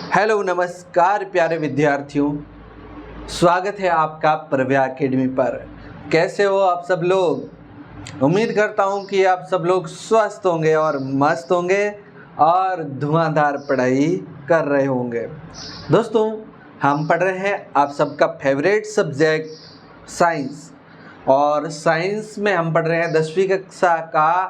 Hello नमस्कार प्यारे विद्यार्थियों, स्वागत है आपका प्रव्या एकेडमी पर। कैसे हो आप सब लोग? उम्मीद करता हूं कि आप सब लोग स्वस्थ होंगे और मस्त होंगे और धुआंधार पढ़ाई कर रहे होंगे। दोस्तों, हम पढ़ रहे हैं आप सबका फेवरेट सब्जेक्ट साइंस, और साइंस में हम पढ़ रहे हैं 10वीं कक्षा का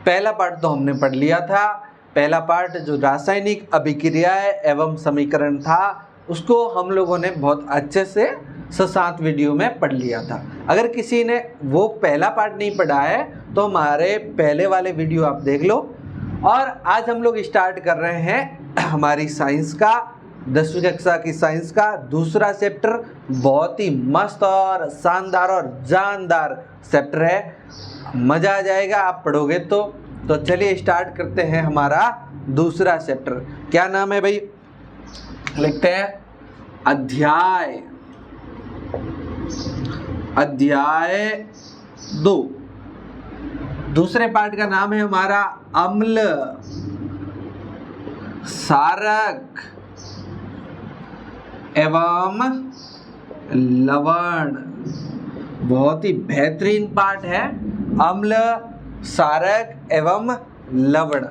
पहला पार्ट। तो हमने पढ़ लिया था। पहला पार्ट जो रासायनिक अभिक्रियाएं एवं समीकरण था, उसको हम लोगों ने बहुत अच्छे से 7 वीडियो में पढ़ लिया था। अगर किसी ने वो पहला पार्ट नहीं पढ़ा है तो हमारे पहले वाले वीडियो आप देख लो। और आज हम लोग स्टार्ट कर रहे हैं हमारी साइंस का 10वीं कक्षा की साइंस का दूसरा चैप्टर। बहुत ही मस्त और शानदार और जानदार चैप्टर है, मज़ा आ जाएगा आप पढ़ोगे तो चलिए स्टार्ट करते हैं हमारा दूसरा चैप्टर। क्या नाम है भाई? लिखते हैं अध्याय 2। दूसरे पार्ट का नाम है हमारा अम्ल, क्षारक एवं लवण। बहुत ही बेहतरीन पार्ट है, अम्ल, क्षारक एवं लवण।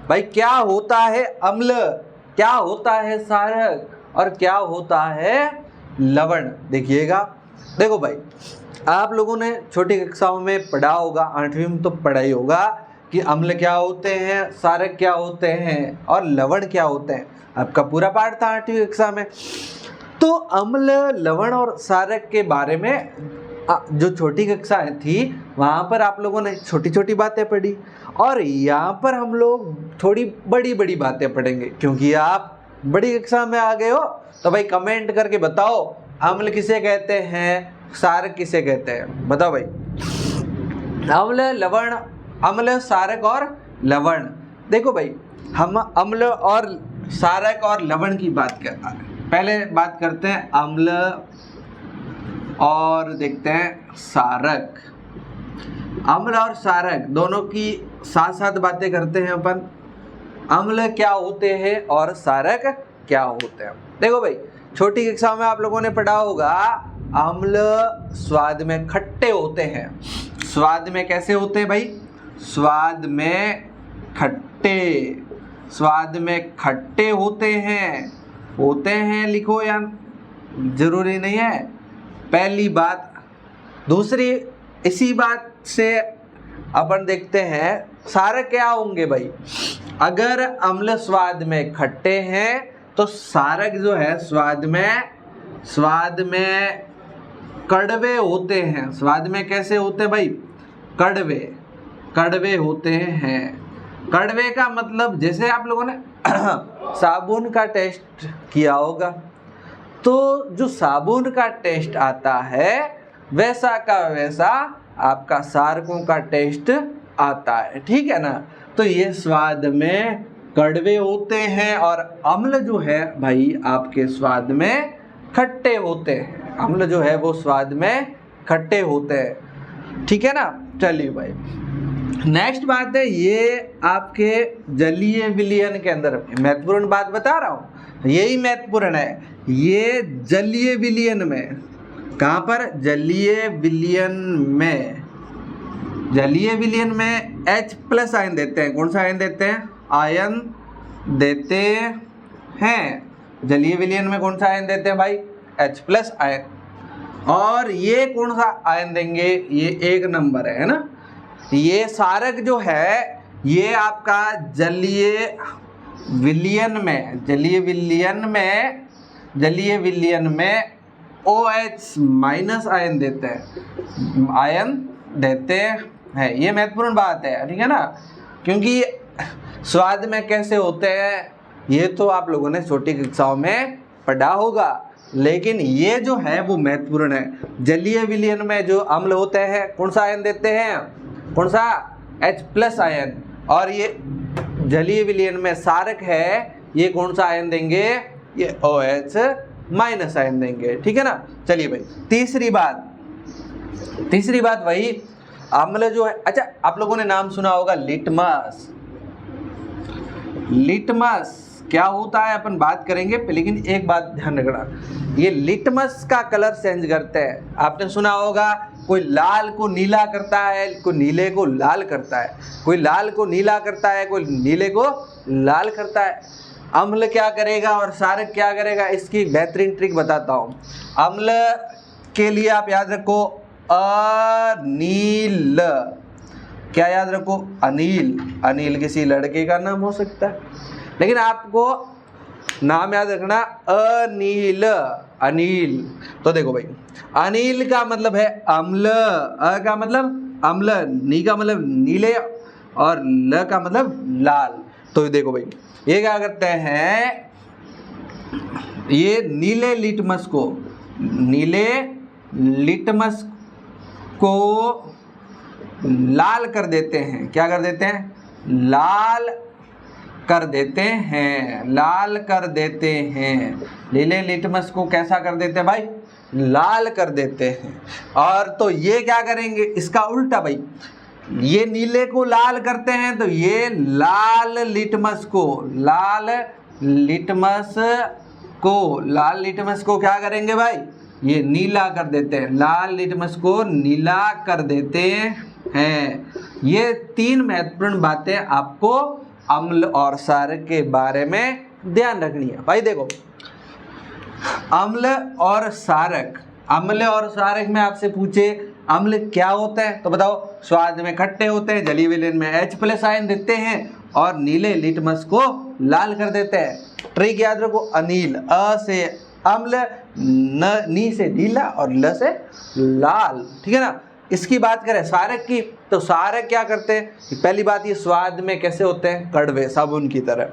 भाई क्या होता है अम्ल, क्या होता है क्षारक और क्या होता है लवण? देखिएगा, देखो भाई, आप लोगों ने छोटी कक्षाओं में पढ़ा होगा, 8वीं में तो पढ़ा ही होगा कि अम्ल क्या होते हैं, क्षारक क्या होते हैं और लवण क्या होते हैं। आपका पूरा पाठ था 8वीं कक्षा में। तो अम्ल, लवण और क्षारक के बारे में जो छोटी कक्षाएं थी वहाँ पर आप लोगों ने छोटी छोटी बातें पढ़ी, और यहाँ पर हम लोग थोड़ी बड़ी बड़ी बातें पढ़ेंगे। क्योंकि आप बड़ी कक्षा में आ गए हो तो भाई कमेंट करके बताओ, अम्ल किसे कहते हैं, क्षारक किसे कहते हैं? बताओ भाई। अम्ल, लवण, अम्ल, क्षारक और लवण। देखो भाई, हम अम्ल और क्षारक और लवण की बात करते हैं। पहले बात करते हैं अम्ल और देखते हैं क्षारक। अम्ल और क्षारक दोनों की साथ साथ बातें करते हैं अपन। अम्ल क्या होते हैं और क्षारक क्या होते हैं? देखो भाई, छोटी कक्षा में आप लोगों ने पढ़ा होगा, अम्ल स्वाद में खट्टे होते हैं। स्वाद में कैसे होते हैं भाई? स्वाद में खट्टे, स्वाद में खट्टे होते हैं, लिखो या जरूरी नहीं है। पहली बात। दूसरी, इसी बात से अपन देखते हैं क्षारक क्या होंगे भाई। अगर अम्ल स्वाद में खट्टे हैं तो क्षारक जो है स्वाद में कड़वे होते हैं। स्वाद में कैसे होते हैं भाई? कड़वे होते हैं। कड़वे का मतलब, जैसे आप लोगों ने साबुन का टेस्ट किया होगा, तो जो साबुन का टेस्ट आता है वैसा का वैसा आपका क्षारकों का टेस्ट आता है, ठीक है ना? तो ये स्वाद में कड़वे होते हैं और अम्ल जो है भाई आपके स्वाद में खट्टे होते हैं। अम्ल जो है वो स्वाद में खट्टे होते हैं, ठीक है ना? चलिए भाई, नेक्स्ट बात है, ये आपके जलीय विलयन के अंदर महत्वपूर्ण बात बता रहा हूँ, यही महत्वपूर्ण है। ये जलीय विलयन में, कहाँ पर? जलीय विलयन में H+ आयन देते हैं। कौन सा आयन देते हैं? आयन देते हैं। जलीय विलयन में कौन सा आयन देते हैं भाई? H+ ion. और ये कौन सा आयन देंगे? ये 1 नंबर है ना? ये क्षारक जो है ये आपका जलीय विलयन में OH- आयन देते हैं। ये महत्वपूर्ण बात है, ठीक है ना? क्योंकि स्वाद में कैसे होते हैं ये तो आप लोगों ने छोटी कक्षाओं में पढ़ा होगा, लेकिन ये जो है वो महत्वपूर्ण है। जलीय विलयन में जो अम्ल होते हैं कौन सा आयन देते हैं? कौन सा? H+ ion. और ये जलीय विलयन में क्षारक है, ये कौन सा आयन देंगे? ये OH- आयन देंगे, ठीक है ना? चलिए भाई, तीसरी बात वही अम्ल जो है। अच्छा, आप लोगों ने नाम सुना होगा लिटमस। लिटमस क्या होता है अपन बात करेंगे, लेकिन एक बात ध्यान रखना, ये लिटमस का कलर चेंज करते हैं। आपने सुना होगा कोई लाल को नीला करता है, कोई नीले को लाल करता है, कोई लाल को नीला करता है, कोई नीले को लाल करता है। अम्ल क्या करेगा और क्षारक क्या करेगा, इसकी बेहतरीन ट्रिक बताता हूँ। अम्ल के लिए आप याद रखो अनील, क्या याद रखो, अनिल। अनिल किसी लड़के का नाम हो सकता है, लेकिन आपको नाम याद रखना अनील, अनिल। तो देखो भाई, अनिल का मतलब है अम्ल, अ का मतलब अम्ल, नी का मतलब नीले और ल का मतलब लाल। तो देखो भाई, ये क्या करते हैं, ये नीले लिटमस को लाल कर देते हैं। क्या कर देते हैं, लाल कर देते हैं, लाल कर देते हैं। नीले लिटमस को कैसा कर देते हैं भाई, लाल कर देते हैं। और तो ये क्या करेंगे, इसका उल्टा भाई, ये नीले को लाल करते हैं तो ये लाल लिटमस को क्या करेंगे भाई, ये नीला कर देते हैं, लाल लिटमस को नीला कर देते हैं। ये तीन महत्वपूर्ण बातें आपको अम्ल और क्षारक के बारे में ध्यान रखनी है। भाई देखो, अम्ल और क्षारक में आपसे पूछे अम्ल क्या होता है तो बताओ, स्वाद में खट्टे होते हैं, जलीय विलयन में H+ आयन देते हैं और नीले लिटमस को लाल कर देते हैं। ट्रिक याद रखो, अनील, अ से अम्ल, नी से नीला और ल से लाल, ठीक है ना। इसकी बात करें क्षारक की, तो क्षारक क्या करते हैं, पहली बात ये स्वाद में कैसे होते हैं, कड़वे, साबुन की तरह।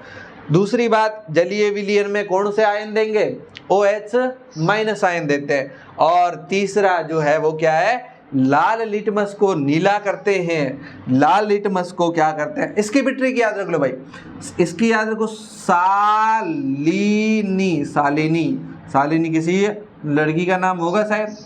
दूसरी बात, जलीय विलयन में कौन से आयन देंगे, OH- आयन देते हैं। और तीसरा जो है वो क्या है, लाल लिटमस को नीला करते हैं। लाल लिटमस को क्या करते हैं, इसकी भी ट्रिक याद रख लो भाई, इसकी याद रखो, सालिनी किसी लड़की का नाम होगा शायद,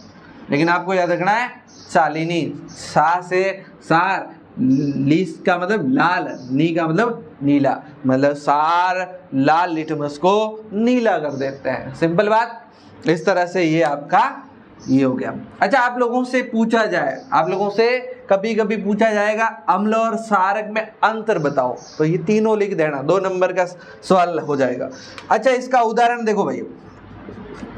लेकिन आपको याद रखना है शालिनी। सा से सार, ली का मतलब लाल, नी का मतलब नीला, मतलब सार लाल लिटमस को नीला कर देते हैं। सिंपल बात, इस तरह से ये आपका ये हो गया। अच्छा, आप लोगों से पूछा जाए, आप लोगों से कभी कभी पूछा जाएगा अम्ल और क्षारक में अंतर बताओ, तो ये तीनों लिख देना, 2 नंबर का सवाल हो जाएगा। अच्छा, इसका उदाहरण देखो भाई,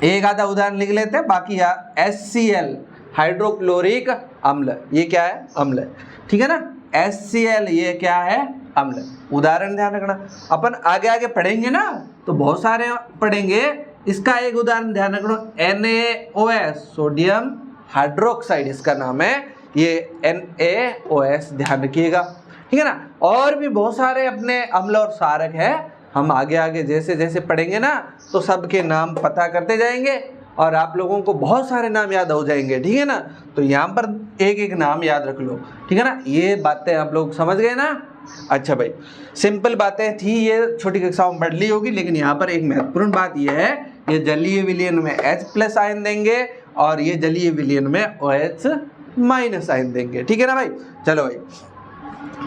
एक आधा उदाहरण लिख लेते हैं, बाकी HCl हाइड्रोक्लोरिक अम्ल, ये क्या है, अम्ल, ठीक है ना। HCl ये क्या है, अम्ल। उदाहरण ध्यान रखना, अपन आगे आगे पढ़ेंगे ना तो बहुत सारे पढ़ेंगे। इसका एक उदाहरण ध्यान रखना, NaOH, सोडियम हाइड्रोक्साइड इसका नाम है, ये NaOH ध्यान रखिएगा, ठीक है ना। और भी बहुत सारे अपने अम्ल और क्षारक है, हम आगे आगे जैसे जैसे पढ़ेंगे ना तो सबके नाम पता करते जाएंगे और आप लोगों को बहुत सारे नाम याद हो जाएंगे, ठीक है ना। तो यहाँ पर एक एक नाम याद रख लो, ठीक है ना। ये बातें आप लोग समझ गए ना। अच्छा भाई, सिंपल बातें थी, ये छोटी कक्षाओं में पढ़ ली होगी, लेकिन यहाँ पर एक महत्वपूर्ण बात ये है, ये जलीय विलयन में H+ आयन देंगे और ये जलीय विलयन में OH- आयन देंगे, ठीक है ना भाई। चलो भाई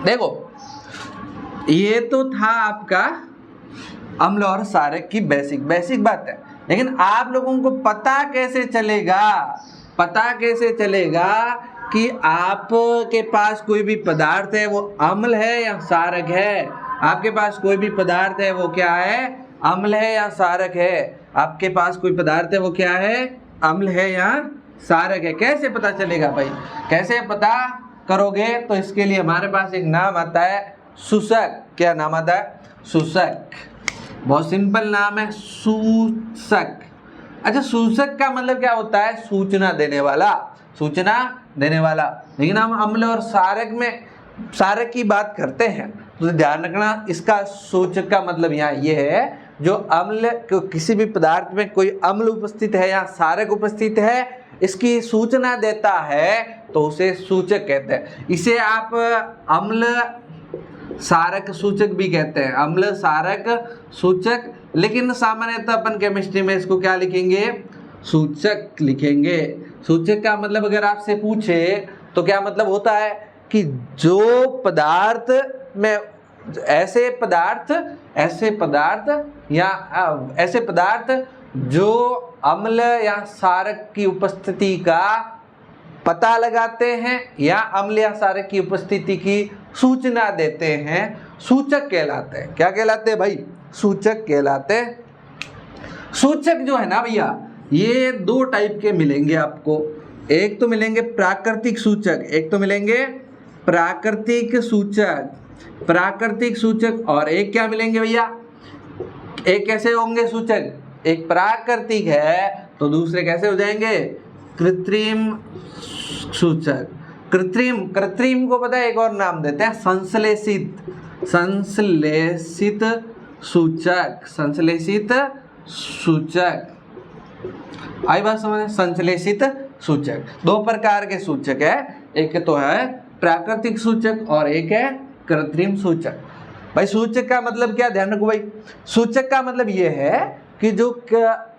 देखो, ये तो था आपका अम्ल और क्षारक की बेसिक बात है, लेकिन आप लोगों को पता कैसे चलेगा कि आपके पास कोई भी पदार्थ है वो अम्ल है या क्षारक है। आपके पास कोई भी पदार्थ है वो क्या है, अम्ल है या क्षारक है। आपके पास कोई पदार्थ है वो क्या है, अम्ल है या क्षारक है। कैसे पता चलेगा भाई, कैसे पता करोगे, तो इसके लिए हमारे पास एक नाम आता है सूचक। क्या नाम आता है, सूचक। बहुत सिंपल नाम है, सूचक। अच्छा, सूचक का मतलब क्या होता है, सूचना देने वाला। लेकिन हम अम्ल और क्षारक की बात करते हैं तो ध्यान रखना, इसका सूचक का मतलब यहाँ ये है, जो अम्ल, किसी भी पदार्थ में कोई अम्ल उपस्थित है या क्षारक उपस्थित है, इसकी सूचना देता है तो उसे सूचक कहते हैं। इसे आप अम्ल क्षारक सूचक भी कहते हैं, अम्ल क्षारक सूचक। लेकिन सामान्यतः अपन केमिस्ट्री में इसको क्या लिखेंगे, सूचक लिखेंगे। सूचक का मतलब अगर आपसे पूछे तो क्या मतलब होता है कि जो पदार्थ में ऐसे पदार्थ जो अम्ल या क्षारक की उपस्थिति का पता लगाते हैं या अम्ल या क्षारक की उपस्थिति की सूचना देते हैं, सूचक कहलाते हैं। क्या कहलाते हैं भाई? सूचक कहलाते हैं। सूचक जो है ना भैया, ये दो टाइप के मिलेंगे आपको। एक तो मिलेंगे प्राकृतिक सूचक, प्राकृतिक सूचक और एक क्या मिलेंगे भैया? एक कैसे होंगे सूचक? एक प्राकृतिक है तो दूसरे कैसे हो जाएंगे? कृत्रिम सूचक। कृत्रिम को पता है एक और नाम देते हैं संश्लेषित सूचक। आई बात समझ? संश्लेषित सूचक दो प्रकार के सूचक है, एक तो है प्राकृतिक सूचक और एक है कृत्रिम सूचक। भाई सूचक का मतलब क्या? ध्यान रखो भाई, सूचक का मतलब ये है कि जो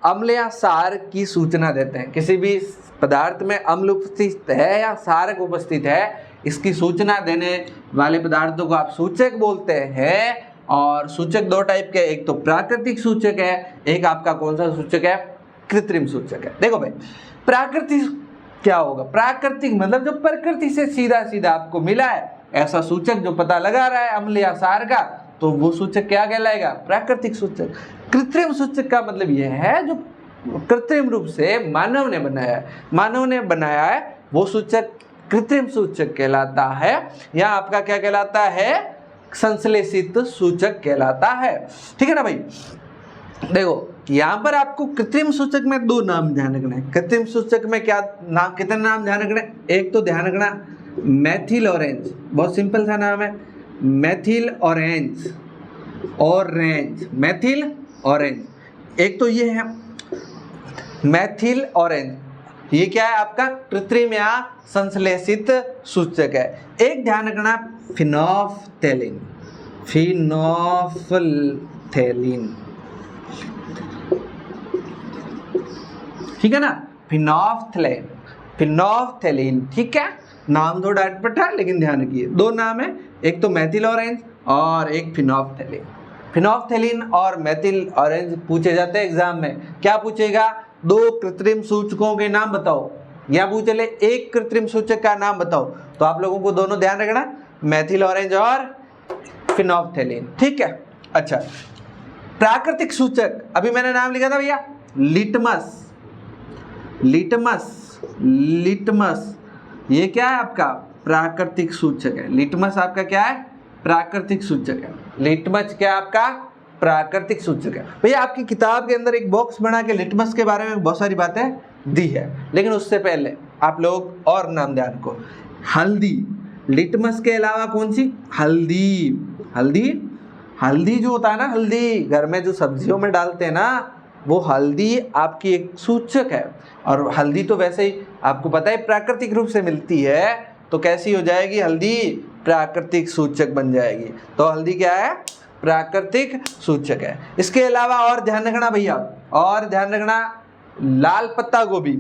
अम्ल या क्षार की सूचना देते हैं। किसी भी पदार्थ में अम्ल उपस्थित है या क्षारक उपस्थित है, इसकी सूचना देने वाले पदार्थों को आप सूचक बोलते हैं। और सूचक दो टाइप के, एक तो प्राकृतिक सूचक है, एक आपका कौन सा सूचक है? कृत्रिम सूचक है। देखो भाई, प्राकृतिक क्या होगा? प्राकृतिक मतलब जो प्रकृति से सीधा सीधा आपको मिला है, ऐसा सूचक जो पता लगा रहा है अम्ल या क्षार का, तो वो सूचक क्या कहलाएगा? प्राकृतिक सूचक। कृत्रिम सूचक का मतलब यह है जो कृत्रिम रूप से मानव ने बनाया है, वो सूचक कृत्रिम सूचक कहलाता है, या आपका क्या कहलाता है? संश्लेषित सूचक कहलाता है। ठीक है ना भाई? देखो यहाँ पर आपको कृत्रिम सूचक में दो नाम ध्यान रखना है। कृत्रिम सूचक में क्या नाम, कितने नाम ध्यान रखना है? एक तो ध्यान रखना मेथिल ऑरेंज, बहुत सिंपल सा नाम है, मेथिल ऑरेंज, मेथिल ऑरेंज। एक तो ये है मेथिल ऑरेंज, ये क्या है आपका? कृत्रिम या संश्लेषित सूचक है। एक ध्यान रखना फिनोफ्थेलिन, ठीक है ना? फिनोफ्थेलिन, ठीक है? नाम थोड़ा अटपटा लेकिन ध्यान रखिए, दो नाम है, एक तो मेथिल ऑरेंज और एक फिनोफ्थेलिन। फिनोफ्थेलिन और मेथिल ऑरेंज पूछे जाते हैं एग्जाम में। क्या पूछेगा? दो कृत्रिम सूचकों के नाम बताओ, या पूछे ले एक कृत्रिम सूचक का नाम बताओ, तो आप लोगों को दोनों ध्यान रखना, मेथिल ऑरेंज और फिनोफ्थेलिन। ठीक है? अच्छा, प्राकृतिक सूचक अभी मैंने नाम लिखा था भैया, लिटमस, ये क्या है आपका? प्राकृतिक सूचक है। लिटमस आपका क्या है? प्राकृतिक सूचक है। लिटमस क्या आपका? प्राकृतिक सूचक है। भैया आपकी किताब के अंदर एक बॉक्स बना के लिटमस के बारे में बहुत सारी बातें दी है, लेकिन उससे पहले आप लोग और नाम ध्यान को, हल्दी। लिटमस के अलावा कौन सी? हल्दी जो होता है ना, हल्दी घर में जो सब्जियों में डालते हैं ना, वो हल्दी आपकी एक सूचक है। और हल्दी तो वैसे ही आपको पता है प्राकृतिक रूप से मिलती है, तो कैसी हो जाएगी? हल्दी प्राकृतिक सूचक बन जाएगी। तो हल्दी क्या है? प्राकृतिक सूचक है। इसके अलावा और ध्यान रखना भैया, और ध्यान रखना लाल पत्ता गोभी।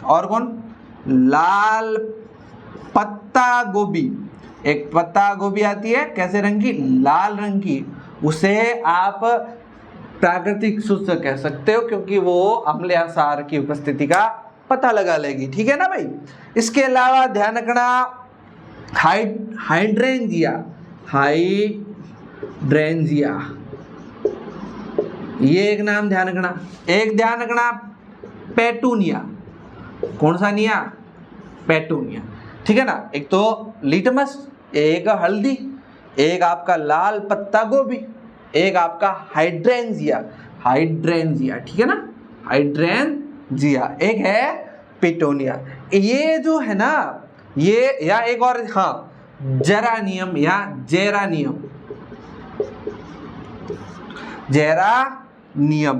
और कौन? लाल पत्ता गोभी। एक पत्ता गोभी आती है कैसे रंग की? लाल रंग की। उसे आप प्राकृतिक सूचक कह सकते हो, क्योंकि वो अम्ल या क्षार की उपस्थिति का पता लगा लेगी। ठीक है ना भाई? इसके अलावा ध्यान रखना हाइड्रेंजिया, ये एक नाम ध्यान रखना। एक ध्यान रखना पेटूनिया। कौन सा निया? पेटूनिया। ठीक है ना? एक तो लिटमस, एक हल्दी, एक आपका लाल पत्ता गोभी, एक आपका हाइड्रेंजिया। ठीक है ना? हाइड्रेंजिया। एक है पेटूनिया। ये जो है ना, ये या एक और, हाँ, जेरानियम या जेरानियम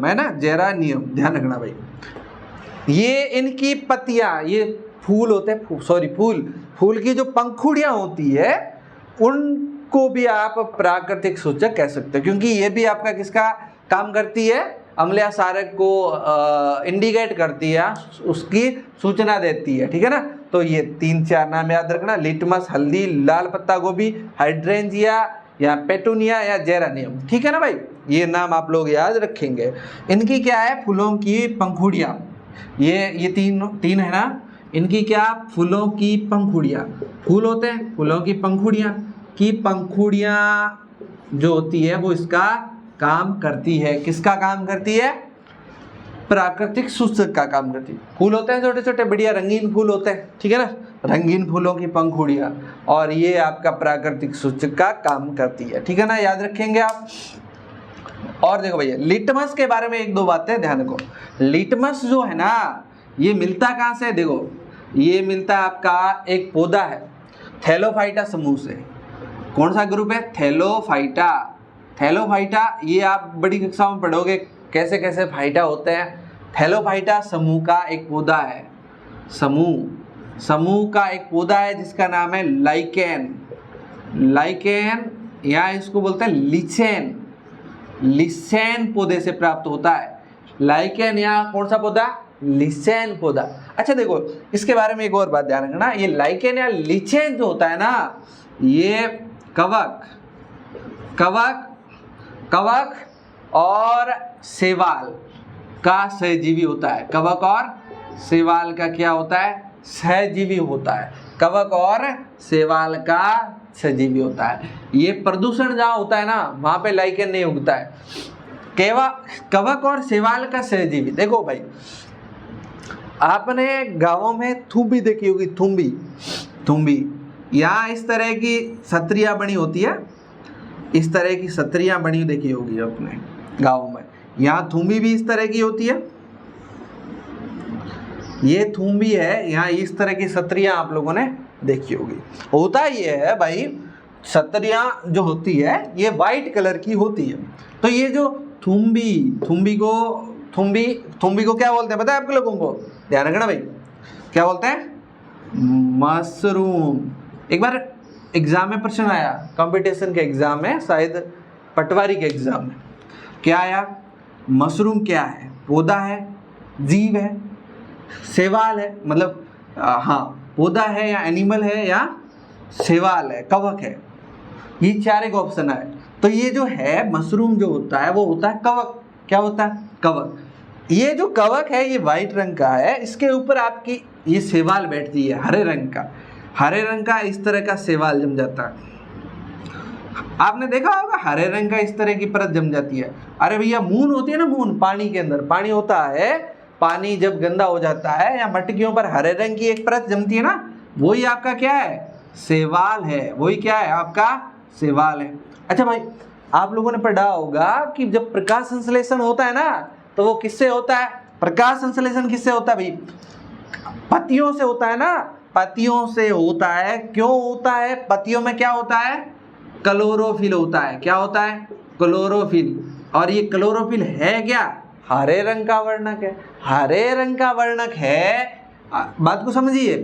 है ना, जेरानियम। ध्यान रखना भाई, ये इनकी पत्तियां, ये फूल होते हैं, फूल की जो पंखुड़ियां होती है, उनको भी आप प्राकृतिक सूचक कह सकते हो, क्योंकि ये भी आपका किसका काम करती है? अम्ल या क्षारक को इंडिकेट करती है, उसकी सूचना देती है। ठीक है ना? तो ये 3-4 नाम याद रखना, लिटमस, हल्दी, लाल पत्ता गोभी, हाइड्रेंजिया, या पेटूनिया या जेरानियम, ठीक है ना भाई, ये नाम आप लोग याद रखेंगे। इनकी क्या है, फूलों की पंखुड़ियाँ, ये तीन है ना, इनकी क्या, फूलों की पंखुड़ियाँ, फूल होते हैं, फूलों की पंखुड़ियाँ जो होती है वो इसका काम करती है, किसका काम करती है, प्राकृतिक सूचक का काम करती है। फूल होते हैं छोटे छोटे बढ़िया रंगीन फूल होते हैं, ठीक है ना, रंगीन फूलों की पंखुड़ियाँ, और ये आपका प्राकृतिक सूचक का काम करती है, ठीक है ना, याद रखेंगे आप। और देखो भैया लिटमस के बारे में एक दो बातें ध्यान रखो। लिटमस जो है ना ये मिलता कहाँ से, देखो ये मिलता है आपका एक पौधा है थैलोफाइटा समूह से। कौन सा ग्रुप है, थैलोफाइटा। थैलोफाइटा ये आप बड़ी कक्षाओं में पढ़ोगे कैसे कैसे फाइटा होते हैं। थैलोफाइटा समूह का एक पौधा है, समूह का एक पौधा है जिसका नाम है लाइकेन या इसको बोलते हैं लिचेन पौधे से प्राप्त होता है। लाइकेन या कौन सा पौधा, लिचेन पौधा। अच्छा देखो इसके बारे में एक और बात ध्यान रखना, ये लाइकेन या लिचेन जो होता है ना ये कवक और शैवाल का सहजीवी होता है। कवक और शैवाल का क्या होता है, सहजीवी होता है। कवक और शैवाल का सहजीवी होता है। ये प्रदूषण जहाँ होता है ना वहाँ पे लाइकेन नहीं उगता है। कवक और शैवाल का सहजीवी, देखो भाई आपने गाँवों में थूम्बी देखी होगी, थूम्बी यहाँ इस तरह की सत्रियाँ बनी होती है, इस तरह की सत्रियाँ बनी देखी होगी अपने गाँव में। यहाँ थूम्बी भी इस तरह की होती है, ये थूम्बी है, यहाँ इस तरह की सत्रियाँ आप लोगों ने देखी होगी। होता ये है भाई सत्रियाँ जो होती है ये वाइट कलर की होती है। तो ये जो थूम्बी को क्या बोलते हैं पता है आप लोगों को, ध्यान रखना भाई, क्या बोलते हैं, मशरूम। एक बार एग्जाम में प्रश्न आया, कंपटीशन के एग्जाम में, शायद पटवारी के एग्जाम में, क्या आया, मशरूम क्या है, पौधा है, जीव है, शैवाल है, मतलब हाँ पौधा है या एनिमल है या शैवाल है, कवक है, ये चार एक ऑप्शन है। तो ये जो है मशरूम जो होता है वो होता है कवक। क्या होता है, कवक। ये जो कवक है ये वाइट रंग का है, इसके ऊपर आपकी ये शैवाल बैठती है हरे रंग का इस तरह का शैवाल जम जाता है। आपने देखा होगा हरे रंग का इस तरह की परत जम जाती है। अरे भैया मून होती है ना, मून पानी के अंदर पानी होता है, पानी जब गंदा हो जाता है या मटकियों पर हरे रंग की एक परत जमती है ना, वही आपका क्या है, शैवाल है, वही क्या है आपका शैवाल है। अच्छा भाई आप लोगों ने पढ़ा होगा कि जब प्रकाश संश्लेषण होता है ना तो वो किससे होता है, प्रकाश संश्लेषण किससे होता है भाई, पत्तियों से होता है ना, पत्तियों से होता है। क्यों होता है, पत्तियों में क्या होता है, क्लोरोफिल होता है। क्या होता है, क्लोरोफिल। और ये क्लोरोफिल है क्या, हरे रंग का वर्णक है, हरे रंग का वर्णक है। बात को समझिए,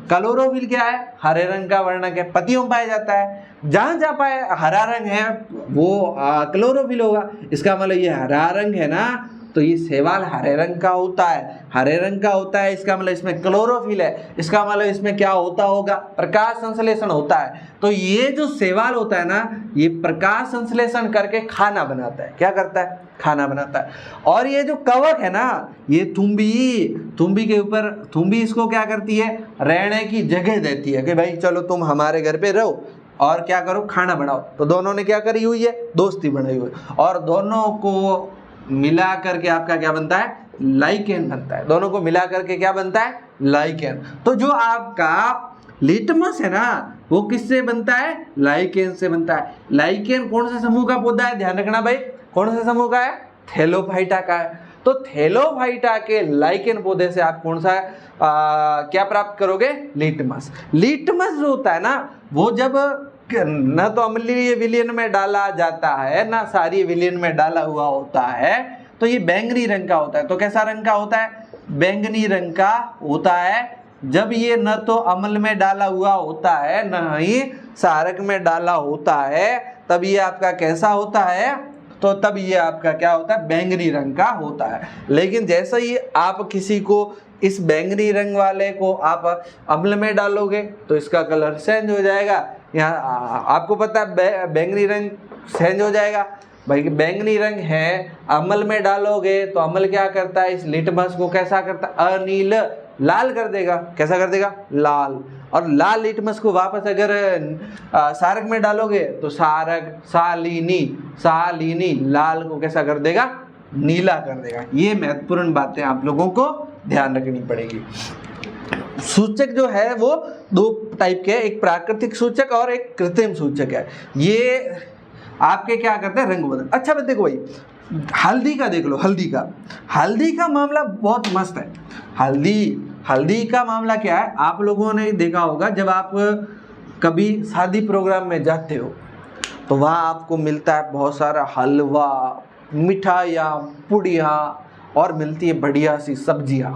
क्लोरोफिल क्या है, हरे रंग का वर्णक है, पत्तियों में पाया जाता है। जहाँ जहाँ पाए हरा रंग है वो क्लोरोफिल होगा। इसका मतलब ये हरा रंग है ना तो ये शैवाल हरे रंग का होता है, हरे रंग का होता है, इसका मतलब इसमें क्लोरोफिल है, इसका मतलब इसमें क्या होता होगा, प्रकाश संश्लेषण होता है। तो ये जो शैवाल होता है ना ये प्रकाश संश्लेषण करके खाना बनाता है। क्या करता है, खाना बनाता है। और ये जो कवक है ना ये थूम्बी के ऊपर, थूम्बी इसको क्या करती है, रहने की जगह देती है कि भाई चलो तुम हमारे घर पे रहो और क्या करो, खाना बनाओ। तो दोनों ने क्या करी हुई है, दोस्ती बनाई हुई है, और दोनों को मिला करके आपका क्या बनता है, लाइकेन बनता है। दोनों को मिला करके क्या बनता है, लाइकेन। तो जो आपका लिटमस है ना वो किससे बनता है, लाइकेन से बनता है। लाइकेन कौन सा समूह का पौधा है, ध्यान रखना भाई, कौन सा समूह का है, थैलोफाइटा का है। तो थैलोफाइटा के लाइकेन पौधे से आप कौन सा क्या प्राप्त करोगे, लिटमस। लिटमस जो होता है ना वो जब न तो अम्लीय विलयन में डाला जाता है ना सारी विलयन में डाला हुआ होता है, तो ये बैंगनी रंग का होता है। तो कैसा रंग का होता है, बैंगनी रंग का होता है। जब ये न तो अम्ल में डाला हुआ होता है न ही सारक में डाला होता है तब ये आपका कैसा होता है, तो तब ये आपका क्या होता है, बैंगनी रंग का होता है। लेकिन जैसे ही आप किसी को इस बैंगनी रंग वाले को आप अम्ल में डालोगे तो इसका कलर चेंज हो जाएगा, यहाँ आपको पता है बैंगनी रंग चेंज हो जाएगा भाई। बैंगनी रंग है, अम्ल में डालोगे तो अम्ल क्या करता है, इस लिटमस को कैसा करता है, अनील लाल कर देगा। कैसा कर देगा, लाल। और लाल लिटमस को वापस अगर सारक में डालोगे तो सारक सालिनी लाल को कैसा कर देगा, नीला कर देगा। ये महत्वपूर्ण बातें आप लोगों को ध्यान रखनी पड़ेगी। सूचक जो है वो दो टाइप के, एक प्राकृतिक सूचक और एक कृत्रिम सूचक है। ये आपके क्या करते हैं, रंग बदल। अच्छा बस देखो भाई, हल्दी का देख लो, हल्दी का मामला बहुत मस्त है। हल्दी का मामला क्या है, आप लोगों ने देखा होगा जब आप कभी शादी प्रोग्राम में जाते हो तो वहाँ आपको मिलता है बहुत सारा हलवा, मिठाइयाँ, पुड़ियाँ और मिलती है बढ़िया सी सब्जियाँ।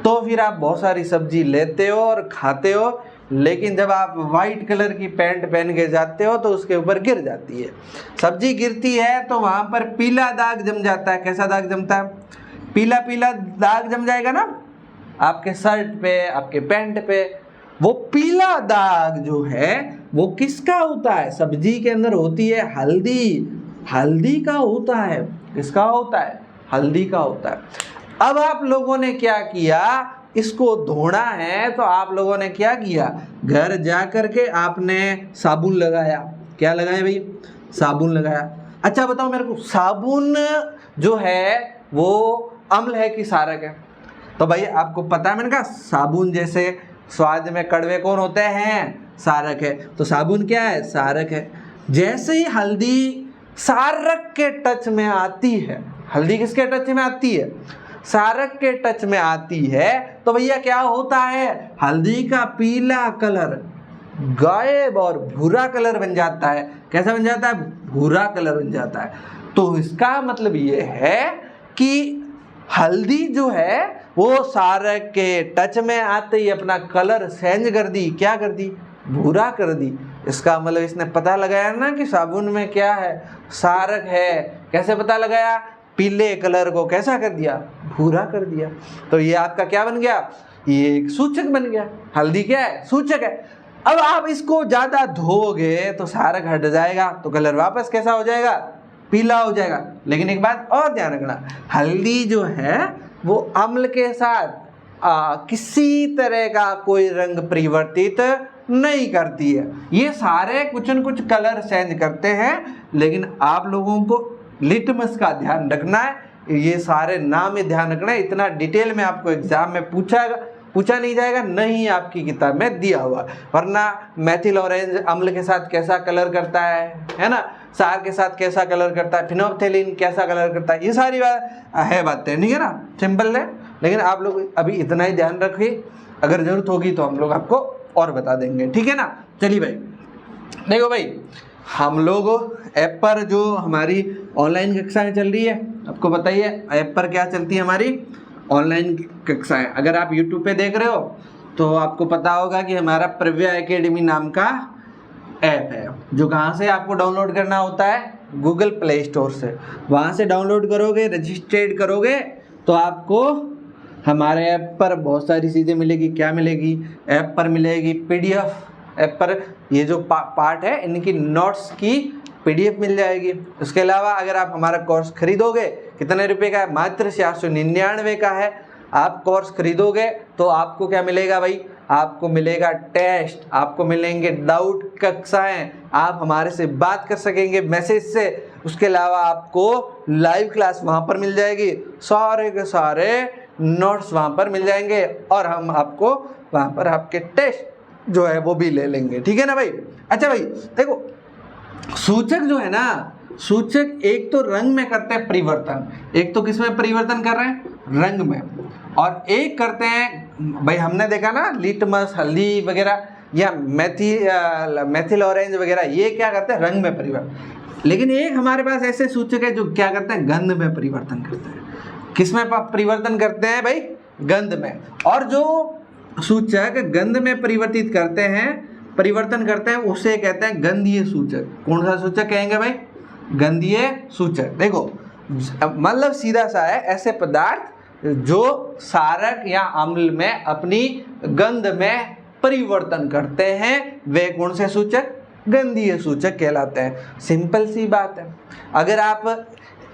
तो फिर आप बहुत सारी सब्जी लेते हो और खाते हो, लेकिन जब आप वाइट कलर की पैंट पहन के जाते हो तो उसके ऊपर गिर जाती है। सब्जी गिरती है तो वहाँ पर पीला दाग जम जाता है। कैसा दाग जमता है, पीला दाग जम जाएगा ना आपके शर्ट पे, आपके पैंट पे। वो पीला दाग जो है वो किसका होता है, सब्जी के अंदर होती है हल्दी का होता है। किसका होता है, हल्दी का होता है। अब आप लोगों ने क्या किया, इसको धोना है तो आप लोगों ने क्या किया, घर जा कर के आपने साबुन लगाया। क्या लगाया भाई, साबुन लगाया। अच्छा बताओ मेरे को, साबुन जो है वो अम्ल है कि सारक है? तो भाई आपको पता है, मैंने कहा साबुन जैसे स्वाद में कड़वे कौन होते हैं, सारक है। तो साबुन क्या है, सारक है। जैसे ही हल्दी सारक के टच में आती है, हल्दी किसके टच में आती है, सारक के टच में आती है, तो भैया क्या होता है, हल्दी का पीला कलर गायब और भूरा कलर बन जाता है। कैसा बन जाता है, भूरा कलर बन जाता है। तो इसका मतलब ये है कि हल्दी जो है वो सारक के टच में आते ही अपना कलर चेंज कर दी। क्या कर दी, भूरा कर दी। इसका मतलब इसने पता लगाया ना कि साबुन में क्या है, सारक है। कैसे पता लगाया, पीले कलर को कैसा कर दिया, भूरा कर दिया। तो ये आपका क्या बन गया, ये एक सूचक बन गया। हल्दी क्या है, सूचक है। अब आप इसको ज्यादा धोगे तो सारक हट जाएगा, तो कलर वापस कैसा हो जाएगा, पीला हो जाएगा। लेकिन एक बात और ध्यान रखना, हल्दी जो है वो अम्ल के साथ किसी तरह का कोई रंग परिवर्तित नहीं करती है। ये सारे कुछ न कुछ कलर चेंज करते हैं, लेकिन आप लोगों को लिटमस का ध्यान रखना है। ये सारे नाम में ध्यान रखना है। इतना डिटेल में आपको एग्जाम में पूछा नहीं जाएगा, नहीं आपकी किताब में दिया हुआ। वरना मेथिल ऑरेंज अम्ल के साथ कैसा कलर करता है ना, सार के साथ कैसा कलर करता है, फिनोल्फथालीन कैसा कलर करता है, ये सारी बातें ठीक है ना, सिंपल है। लेकिन आप लोग अभी इतना ही ध्यान रखिए, अगर जरूरत होगी तो हम लोग आपको और बता देंगे, ठीक है ना। चलिए भाई, देखो भाई, हम लोग ऐप पर जो हमारी ऑनलाइन कक्षाएं चल रही है, आपको बताइए ऐप पर क्या चलती है हमारी ऑनलाइन कक्षाएं। अगर आप यूट्यूब पे देख रहे हो तो आपको पता होगा कि हमारा प्रव्या एकेडमी नाम का ऐप है, जो कहाँ से आपको डाउनलोड करना होता है, गूगल प्ले स्टोर से। वहाँ से डाउनलोड करोगे, रजिस्ट्रेट करोगे तो आपको हमारे ऐप पर बहुत सारी चीज़ें मिलेगी। क्या मिलेगी, ऐप पर मिलेगी PDF, ऐप पर ये जो पार्ट है इनकी नोट्स की PDF मिल जाएगी। उसके अलावा अगर आप हमारा कोर्स खरीदोगे, कितने रुपए का है, मात्र 499 का है। आप कोर्स खरीदोगे तो आपको क्या मिलेगा भाई, आपको मिलेगा टेस्ट, आपको मिलेंगे डाउट कक्षाएं, आप हमारे से बात कर सकेंगे मैसेज से। उसके अलावा आपको लाइव क्लास वहाँ पर मिल जाएगी, सारे के सारे नोट्स वहाँ पर मिल जाएंगे, और हम आपको वहाँ पर आपके टेस्ट जो है वो भी ले लेंगे, ठीक है ना भाई। अच्छा भाई देखो, सूचक जो है ना, सूचक एक तो रंग में करते हैं परिवर्तन, एक तो किस में परिवर्तन कर रहे हैं, रंग में, और एक करते हैं भाई, हमने देखा ना लिटमस, हल्दी वगैरह या मेथिल ऑरेंज वगैरह, ये क्या करते हैं, रंग में परिवर्तन। लेकिन एक हमारे पास ऐसे सूचक है जो क्या करते हैं, गंध में परिवर्तन करते हैं। किस में परिवर्तन करते हैं भाई, गंध में। और जो सूचक गंध में परिवर्तन करते हैं उसे कहते हैं गंधीय सूचक। कौन सा सूचक कहेंगे भाई, गंधीय सूचक। देखो मतलब सीधा सा है, ऐसे पदार्थ जो सारक या अम्ल में अपनी गंध में परिवर्तन करते हैं वे कौन से सूचक? गंधीय सूचक कहलाते हैं। सिंपल सी बात है। अगर आप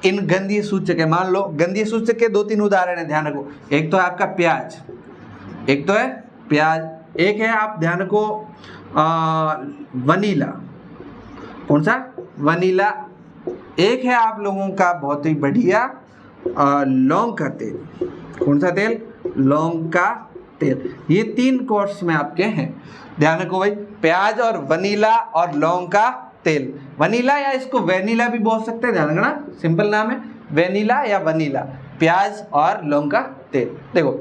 इन गंधीय सूचक है, मान लो गंधीय सूचक के 2-3 उदाहरण है, ध्यान रखो। एक तो है आपका प्याज, एक तो है प्याज, एक है आप ध्यान रखो वनीला, कौन सा? वनीला। एक है आप लोगों का बहुत ही बढ़िया लौंग का तेल, कौन सा तेल? लौंग का तेल। ये 3 कोर्स में आपके हैं, ध्यान रखो भाई, प्याज और वनीला और लौंग का तेल। वनीला या इसको वेनिला भी बोल सकते हैं, ध्यान रखना, सिंपल नाम है वेनिला या वनीला, प्याज और लौंग का तेल। देखो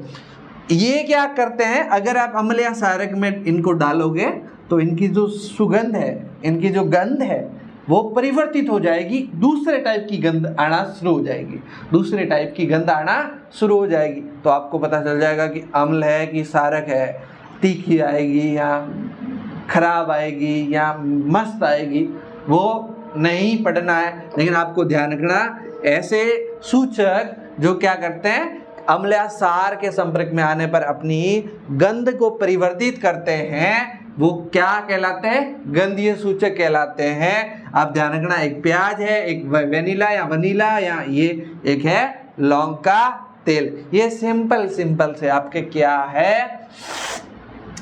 ये क्या करते हैं, अगर आप अम्ल या क्षारक में इनको डालोगे तो इनकी जो सुगंध है, इनकी जो गंध है वो परिवर्तित हो जाएगी, दूसरे टाइप की गंध आना शुरू हो जाएगी, दूसरे टाइप की गंध आना शुरू हो जाएगी। तो आपको पता चल जाएगा कि अम्ल है कि क्षारक है, तीखी आएगी या खराब आएगी या मस्त आएगी, वो नहीं पढ़ना है। लेकिन आपको ध्यान रखना, ऐसे सूचक जो क्या करते हैं, अम्ल या क्षार के संपर्क में आने पर अपनी गंध को परिवर्तित करते हैं, वो क्या कहलाते हैं? गंधीय सूचक कहलाते हैं। आप ध्यान रखना, एक प्याज है, एक वेनिला या वनीला, या ये एक है लौंग का तेल। ये सिंपल से आपके क्या है?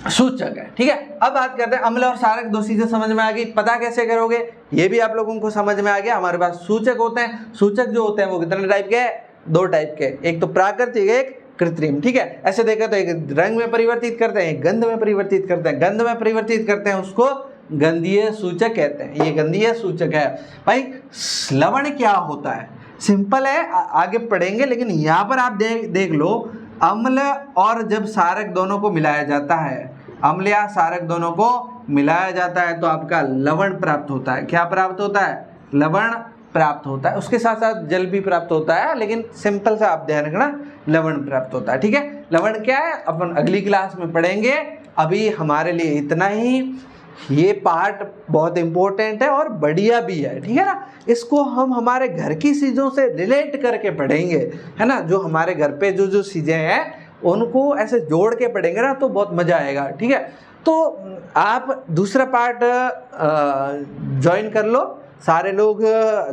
सूचक है। ठीक है, अब बात करते हैं अम्ल और क्षारक, 2 चीजें समझ में आ गई। पता कैसे करोगे ये भी आप लोगों को समझ में आ गया। हमारे पास सूचक होते हैं, सूचक जो होते हैं वो कितने टाइप के? 2 टाइप के, एक तो प्राकृतिक, एक कृत्रिम। ठीक है, ऐसे देखा तो एक रंग में परिवर्तित करते हैं, एक गंध में परिवर्तित करते हैं। गंध में परिवर्तित करते हैं उसको गंधीय सूचक कहते हैं, ये गंधीय सूचक है। भाई लवण क्या होता है? सिंपल है, आगे पढ़ेंगे, लेकिन यहाँ पर आप देख लो, अम्ल और जब क्षारक दोनों को मिलाया जाता है, अम्ल या क्षारक दोनों को मिलाया जाता है तो आपका लवण प्राप्त होता है। क्या प्राप्त होता है? लवण प्राप्त होता है। उसके साथ साथ जल भी प्राप्त होता है, लेकिन सिंपल सा आप ध्यान रखना, लवण प्राप्त होता है। ठीक है, लवण क्या है अपन अगली क्लास में पढ़ेंगे। अभी हमारे लिए इतना ही। ये पार्ट बहुत इंपॉर्टेंट है और बढ़िया भी है, ठीक है ना। इसको हम हमारे घर की चीज़ों से रिलेट करके पढ़ेंगे, है ना। जो हमारे घर पे जो चीज़ें हैं उनको ऐसे जोड़ के पढ़ेंगे ना तो बहुत मज़ा आएगा, ठीक है। तो आप दूसरा पार्ट ज्वाइन कर लो। सारे लोग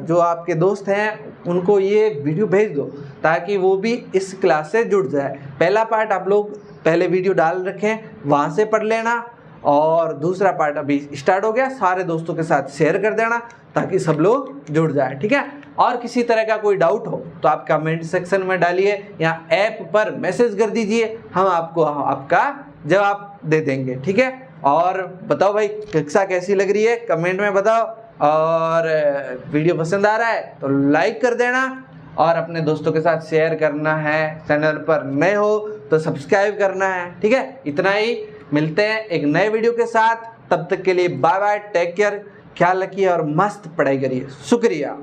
जो आपके दोस्त हैं उनको ये वीडियो भेज दो ताकि वो भी इस क्लास से जुड़ जाए। पहला पार्ट आप लोग पहले वीडियो डाल रखें, वहाँ से पढ़ लेना, और दूसरा पार्ट अभी स्टार्ट हो गया, सारे दोस्तों के साथ शेयर कर देना ताकि सब लोग जुड़ जाए, ठीक है। और किसी तरह का कोई डाउट हो तो आप कमेंट सेक्शन में डालिए या ऐप पर मैसेज कर दीजिए, हम आपको आपका जवाब दे देंगे, ठीक है। और बताओ भाई कक्षा कैसी लग रही है, कमेंट में बताओ, और वीडियो पसंद आ रहा है तो लाइक कर देना और अपने दोस्तों के साथ शेयर करना है। चैनल पर नए हो तो सब्सक्राइब करना है, ठीक है। इतना ही, मिलते हैं एक नए वीडियो के साथ, तब तक के लिए बाय बाय, टेक केयर, ख्याल रखिए और मस्त पढ़ाई करिए। शुक्रिया।